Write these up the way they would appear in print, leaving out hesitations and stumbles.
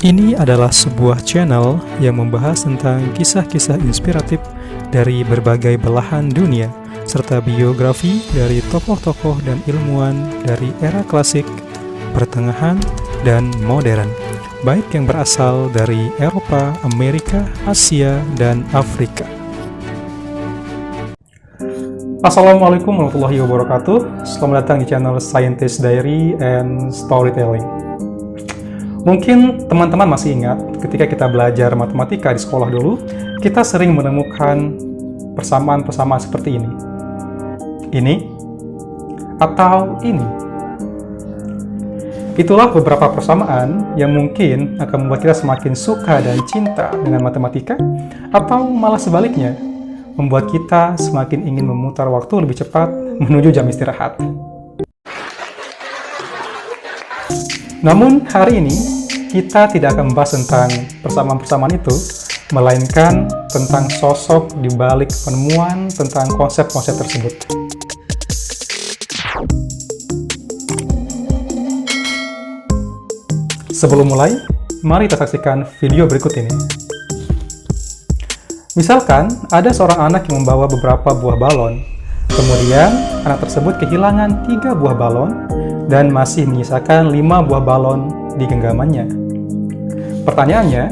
Ini adalah sebuah channel yang membahas tentang kisah-kisah inspiratif dari berbagai belahan dunia, serta biografi dari tokoh-tokoh dan ilmuwan dari era klasik, pertengahan, dan modern, baik yang berasal dari Eropa, Amerika, Asia, dan Afrika. Assalamualaikum warahmatullahi wabarakatuh. Selamat datang di channel Scientist Diary and Storytelling. Mungkin teman-teman masih ingat ketika kita belajar matematika di sekolah dulu, kita sering menemukan persamaan-persamaan seperti ini. Ini atau ini. Itulah beberapa persamaan yang mungkin akan membuat kita semakin suka dan cinta dengan matematika, atau malah sebaliknya, membuat kita semakin ingin memutar waktu lebih cepat menuju jam istirahat. Namun hari ini kita tidak akan membahas tentang persamaan-persamaan itu, melainkan tentang sosok di balik penemuan tentang konsep-konsep tersebut. Sebelum mulai, mari kita saksikan video berikut ini. Misalkan ada seorang anak yang membawa beberapa buah balon. Kemudian anak tersebut kehilangan 3 buah balon dan masih menyisakan 5 buah balon di genggamannya. Pertanyaannya,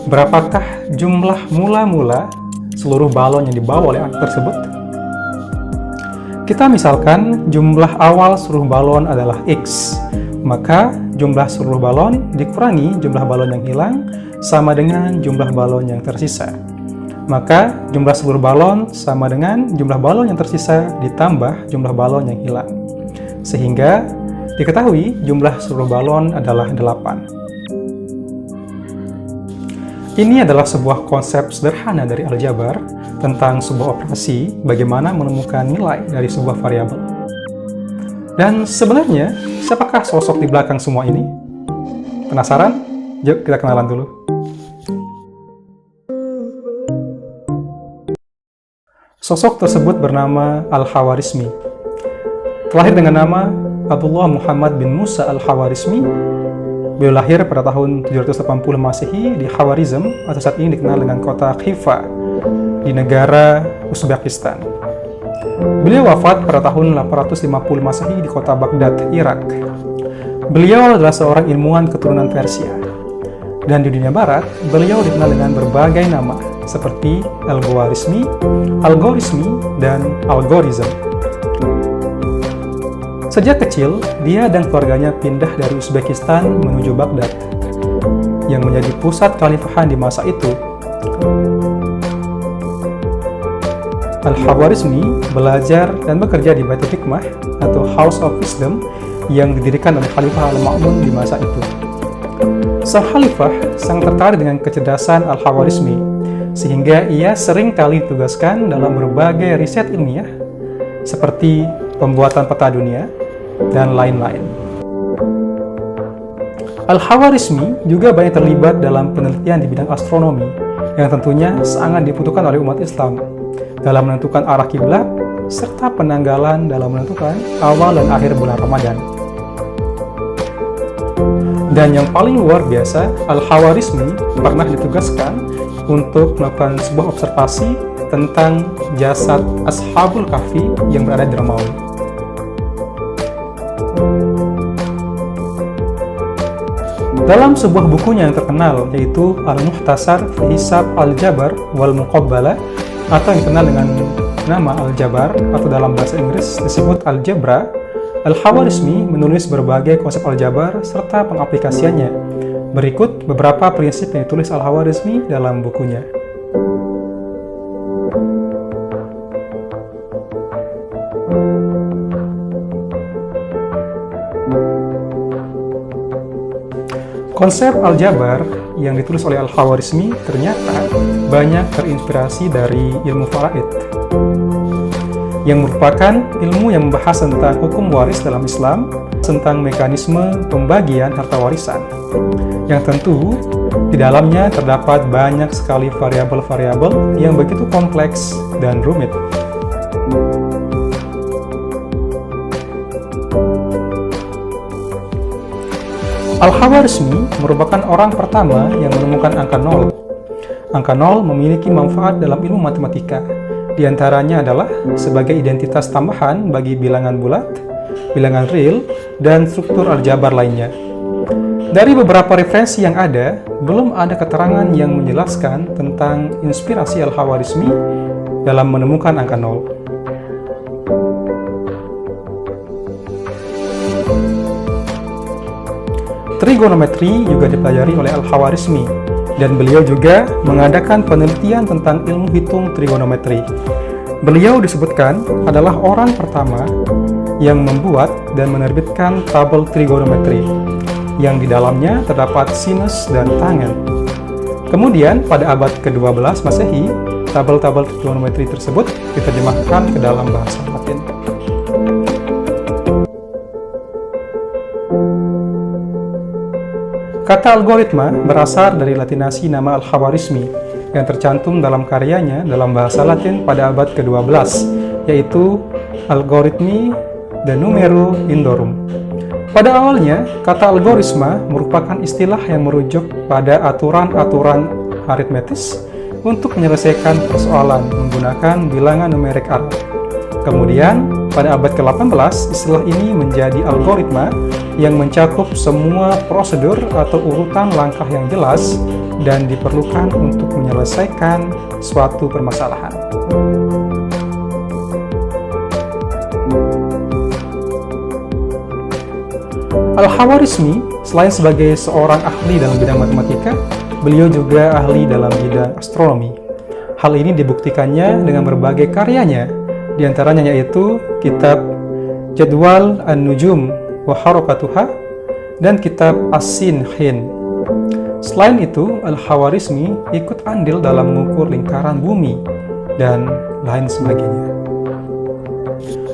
berapakah jumlah mula-mula seluruh balon yang dibawa oleh anak tersebut? Kita misalkan jumlah awal seluruh balon adalah X, maka jumlah seluruh balon dikurangi jumlah balon yang hilang sama dengan jumlah balon yang tersisa. Maka jumlah seluruh balon sama dengan jumlah balon yang tersisa ditambah jumlah balon yang hilang. Sehingga diketahui jumlah seluruh balon adalah 8. Ini adalah sebuah konsep sederhana dari aljabar tentang sebuah operasi bagaimana menemukan nilai dari sebuah variabel. Dan sebenarnya, siapakah sosok di belakang semua ini? Penasaran? Yuk kita kenalan dulu. Sosok tersebut bernama Al-Khawarizmi. Terlahir dengan nama Abdullah Muhammad bin Musa Al-Khawarizmi. Beliau lahir pada tahun 780 Masehi di Khawarizm, atau saat ini dikenal dengan kota Khiva di negara Uzbekistan. Beliau wafat pada tahun 850 Masehi di kota Baghdad, Irak. Beliau adalah seorang ilmuwan keturunan Persia. Dan di dunia barat, beliau dikenal dengan berbagai nama seperti Al-Khwarizmi, Algorismi, dan Algorithm. Sejak kecil, dia dan keluarganya pindah dari Uzbekistan menuju Baghdad, yang menjadi pusat kekhalifahan di masa itu. Al-Khawarizmi belajar dan bekerja di Baitul Hikmah atau House of Wisdom yang didirikan oleh Khalifah Al-Ma'mun di masa itu. Sang Khalifah sangat tertarik dengan kecerdasan Al-Khawarizmi, sehingga ia sering kali ditugaskan dalam berbagai riset ilmiah seperti pembuatan peta dunia dan lain-lain. Al-Khawarizmi juga banyak terlibat dalam penelitian di bidang astronomi yang tentunya sangat dibutuhkan oleh umat Islam dalam menentukan arah kiblat serta penanggalan dalam menentukan awal dan akhir bulan Ramadan. Dan yang paling luar biasa, Al-Khawarizmi pernah ditugaskan untuk melakukan sebuah observasi tentang jasad Ashabul Kahfi yang berada di Romawi. Dalam sebuah bukunya yang terkenal, yaitu Al-Muhtasar fi Hisab Al-Jabar wal Muqabbalah, atau yang dikenal dengan nama Al-Jabar, atau dalam bahasa Inggris disebut Al-Jabra, Al-Khawarizmi menulis berbagai konsep aljabar serta pengaplikasiannya. Berikut beberapa prinsip yang ditulis Al-Khawarizmi dalam bukunya. Konsep aljabar yang ditulis oleh Al-Khawarizmi ternyata banyak terinspirasi dari ilmu faraid, yang merupakan ilmu yang membahas tentang hukum waris dalam Islam, tentang mekanisme pembagian harta warisan, yang tentu di dalamnya terdapat banyak sekali variabel-variabel yang begitu kompleks dan rumit. Al-Khawarizmi merupakan orang pertama yang menemukan angka 0. Angka 0 memiliki manfaat dalam ilmu matematika. Di antaranya adalah sebagai identitas tambahan bagi bilangan bulat, bilangan real, dan struktur aljabar lainnya. Dari beberapa referensi yang ada, belum ada keterangan yang menjelaskan tentang inspirasi Al-Khawarizmi dalam menemukan angka 0. Trigonometri juga dipelajari oleh Al-Khawarizmi, dan beliau juga mengadakan penelitian tentang ilmu hitung trigonometri. Beliau disebutkan adalah orang pertama yang membuat dan menerbitkan tabel trigonometri, yang di dalamnya terdapat sinus dan tangen. Kemudian, pada abad ke-12 Masehi, tabel-tabel trigonometri tersebut diterjemahkan ke dalam bahasa Latin. Kata algoritma berasal dari latinasi nama Al-Khawarizmi yang tercantum dalam karyanya dalam bahasa Latin pada abad ke-12, yaitu Algorithmi de Numero Indorum. Pada awalnya, kata algoritma merupakan istilah yang merujuk pada aturan-aturan aritmetis untuk menyelesaikan persoalan menggunakan bilangan numerik Arab. Kemudian, pada abad ke-18, istilah ini menjadi algoritma yang mencakup semua prosedur atau urutan langkah yang jelas dan diperlukan untuk menyelesaikan suatu permasalahan. Al-Khawarizmi, selain sebagai seorang ahli dalam bidang matematika, beliau juga ahli dalam bidang astronomi. Hal ini dibuktikannya dengan berbagai karyanya, di antaranya yaitu kitab Jadwal An-Nujum wa Harakatuha dan kitab As-Sinhin. Selain itu, Al-Khawarizmi ikut andil dalam mengukur lingkaran bumi dan lain sebagainya.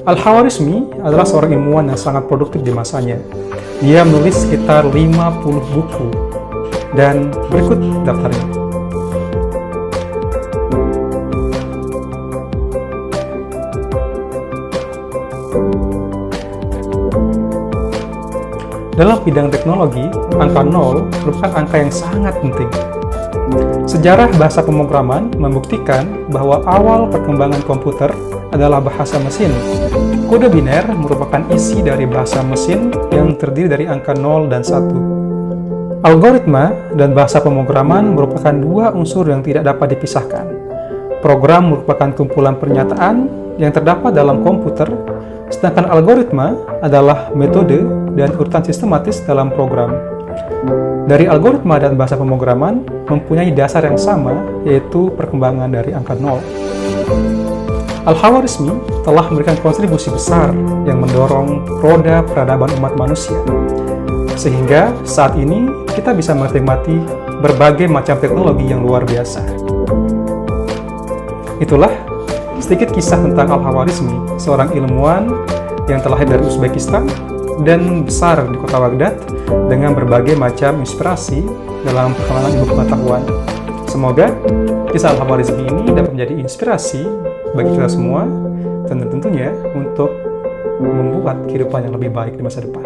Al-Khawarizmi adalah seorang ilmuwan yang sangat produktif di masanya. Dia menulis sekitar 50 buku, dan berikut daftarnya. Dalam bidang teknologi, angka 0 merupakan angka yang sangat penting. Sejarah bahasa pemrograman membuktikan bahwa awal perkembangan komputer adalah bahasa mesin. Kode biner merupakan isi dari bahasa mesin yang terdiri dari angka 0 dan 1. Algoritma dan bahasa pemrograman merupakan dua unsur yang tidak dapat dipisahkan. Program merupakan kumpulan pernyataan yang terdapat dalam komputer, sedangkan algoritma adalah metode dan urutan sistematis dalam program. Dari algoritma dan bahasa pemrograman mempunyai dasar yang sama, yaitu perkembangan dari angka 0. Al-Khawarizmi telah memberikan kontribusi besar yang mendorong roda peradaban umat manusia, sehingga saat ini kita bisa menikmati berbagai macam teknologi yang luar biasa. Itulah sedikit kisah tentang Al-Khawarizmi, seorang ilmuwan yang terlahir dari Uzbekistan dan besar di kota Baghdad dengan berbagai macam inspirasi dalam perkembangan ilmu pengetahuan. Semoga kisah Al-Khawarizmi ini dapat menjadi inspirasi bagi kita semua dan tentunya untuk membuat kehidupan yang lebih baik di masa depan.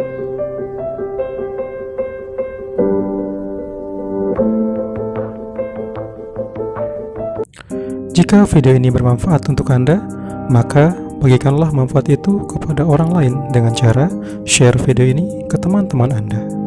Jika video ini bermanfaat untuk Anda, maka bagikanlah manfaat itu kepada orang lain dengan cara share video ini ke teman-teman Anda.